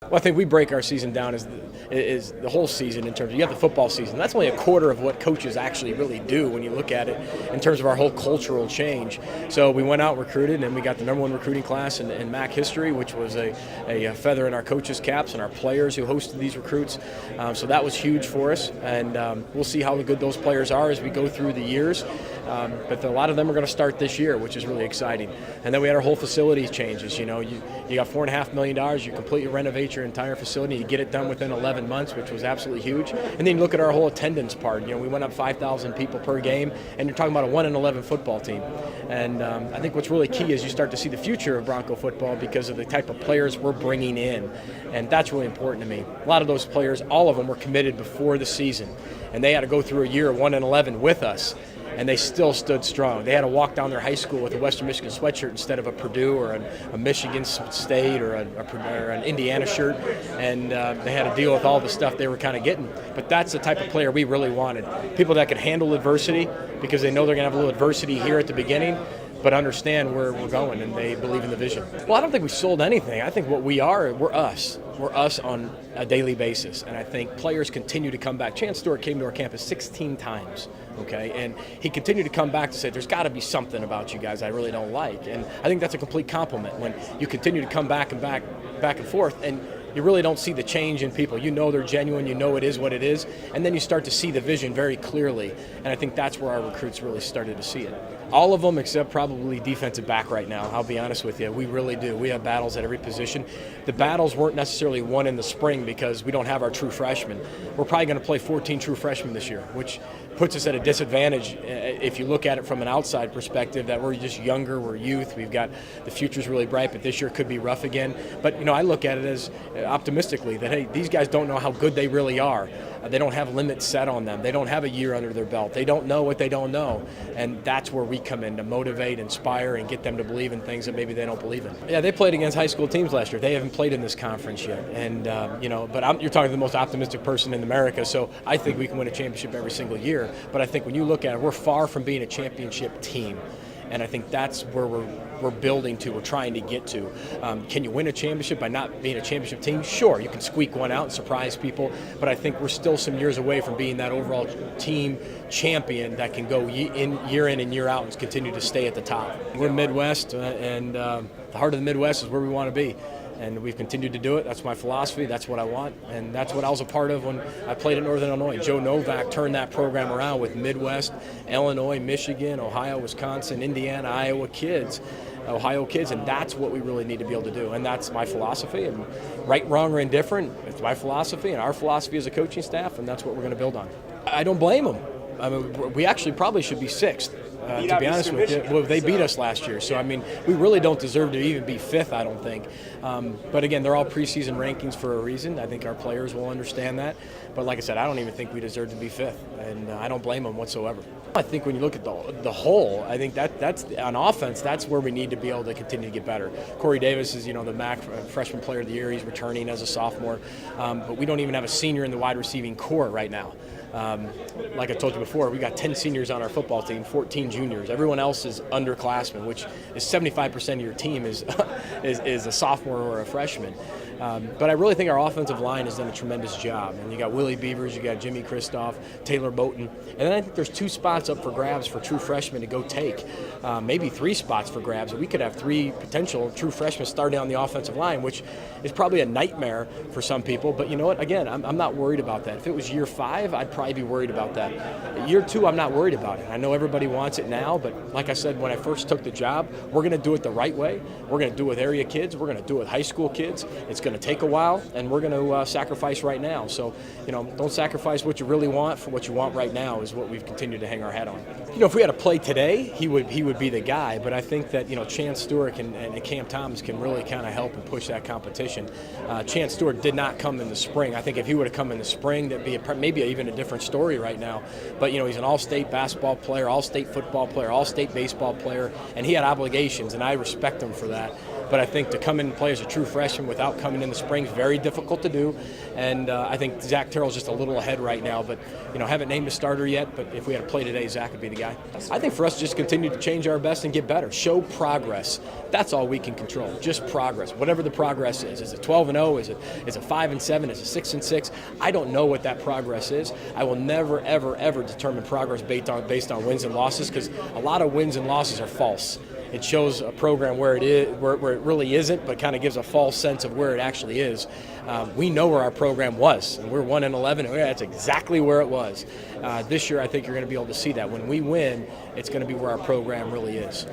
Well, I think we break our season down as the whole season in terms of you have the football season. That's only a quarter of what coaches actually really do when you look at it in terms of our whole cultural change. So we went out and recruited, and we got the number 1 recruiting class in MAC history, which was a feather in our coaches' caps and our players who hosted these recruits. So that was huge for us, and we'll see how good those players are as we go through the years. But a lot of them are going to start this year, which is really exciting. And then we had our whole facility changes. You got $4.5 million. You completely renovate your entire facility. You get it done within 11 months, which was absolutely huge. And then you look at our whole attendance part. We went up 5,000 people per game, and you're talking about a 1-11 football team. And I think what's really key is you start to see the future of Bronco football because of the type of players we're bringing in. And that's really important to me. A lot of those players, all of them were committed before the season, and they had to go through a year of 1-11 with us. And they still stood strong. They had to walk down their high school with a Western Michigan sweatshirt instead of a Purdue or a Michigan State or an Indiana shirt, and they had to deal with all the stuff they were kind of getting. But that's the type of player we really wanted. People that could handle adversity because they know they're going to have a little adversity here at the beginning, but understand where we're going and they believe in the vision. Well, I don't think we sold anything. I think what we are, we're us. We're us on a daily basis, and I think players continue to come back. Chance Stewart came to our campus 16 times, okay, and he continued to come back to say, there's got to be something about you guys I really don't like, and I think that's a complete compliment when you continue to come back and forth, and you really don't see the change in people. You know they're genuine, you know it is what it is, and then you start to see the vision very clearly, and I think that's where our recruits really started to see it. All of them except probably defensive back right now, I'll be honest with you. We really do. We have battles at every position. The battles weren't necessarily won in the spring because we don't have our true freshmen. We're probably going to play 14 true freshmen this year, which puts us at a disadvantage if you look at it from an outside perspective, that we're just younger, we're youth, we've got the future's really bright, but this year could be rough again. But I look at it as optimistically that, hey, these guys don't know how good they really are. They don't have limits set on them. They don't have a year under their belt. They don't know what they don't know. And that's where we come in to motivate, inspire, and get them to believe in things that maybe they don't believe in. Yeah, they played against high school teams last year. They haven't played in this conference yet. And, but you're talking to the most optimistic person in America, so I think we can win a championship every single year. But I think when you look at it, we're far from being a championship team. And I think that's where we're building to, we're trying to get to. Can you win a championship by not being a championship team? Sure, you can squeak one out and surprise people, but I think we're still some years away from being that overall team champion that can go year in and year out and continue to stay at the top. We're Midwest, and the heart of the Midwest is where we want to be. And we've continued to do it. That's my philosophy. That's what I want. And that's what I was a part of when I played at Northern Illinois. Joe Novak turned that program around with Midwest, Illinois, Michigan, Ohio, Wisconsin, Indiana, Iowa kids, Ohio kids, and that's what we really need to be able to do. And that's my philosophy. And right, wrong, or indifferent, it's my philosophy and our philosophy as a coaching staff, and that's what we're going to build on. I don't blame them. I mean, we actually probably should be 6th. To be honest with you, well, they beat us last year. So, I mean, we really don't deserve to even be 5th, I don't think. But, again, they're all preseason rankings for a reason. I think our players will understand that. But, like I said, I don't even think we deserve to be 5th, and I don't blame them whatsoever. I think when you look at the whole, I think that's on offense, that's where we need to be able to continue to get better. Corey Davis is, the MAC freshman player of the year. He's returning as a sophomore. But we don't even have a senior in the wide receiving core right now. Like I told you before, we got 10 seniors on our football team, 14 juniors. Everyone else is underclassmen, which is 75% of your team is a sophomore or a freshman. But I really think our offensive line has done a tremendous job. And you got Willie Beavers, you got Jimmy Kristoff, Taylor Moten. And then I think there's 2 spots up for grabs for true freshmen to go take. Maybe 3 spots for grabs. We could have 3 potential true freshmen starting on the offensive line, which is probably a nightmare for some people. But you know what? Again, I'm not worried about that. If it was year 5, I'd probably be worried about that. Year 2, I'm not worried about it. I know everybody wants it now, but like I said, when I first took the job, we're going to do it the right way. We're going to do it with area kids. We're going to do it with high school kids. It's going to take a while, and we're going to sacrifice right now. So, don't sacrifice what you really want for what you want right now is what we've continued to hang our hat on. If we had to play today, he would be the guy, but I think that, Chance Stewart and Cam Thomas can really kind of help and push that competition. Chance Stewart did not come in the spring. I think if he would have come in the spring, that'd be maybe even a different story right now. But, he's an all-state basketball player, all-state football player, all-state baseball player, and he had obligations, and I respect him for that. but I think to come in and play as a true freshman without coming in the spring is very difficult to do. And I think Zach Terrell's just a little ahead right now, but haven't named a starter yet. But if we had to play today, Zach would be the guy. I think for us, just continue to change our best and get better, show progress. That's all we can control, just progress. Whatever the progress is it 12-0? Is it 5-7? Is it 6-6? I don't know what that progress is. I will never, ever, ever determine progress based on wins and losses, because a lot of wins and losses are false. It shows a program where it is, where it really isn't, but kind of gives a false sense of where it actually is. We know where our program was, and we're 1-11. And that's exactly where it was. This year, I think you're going to be able to see that. When we win, it's going to be where our program really is.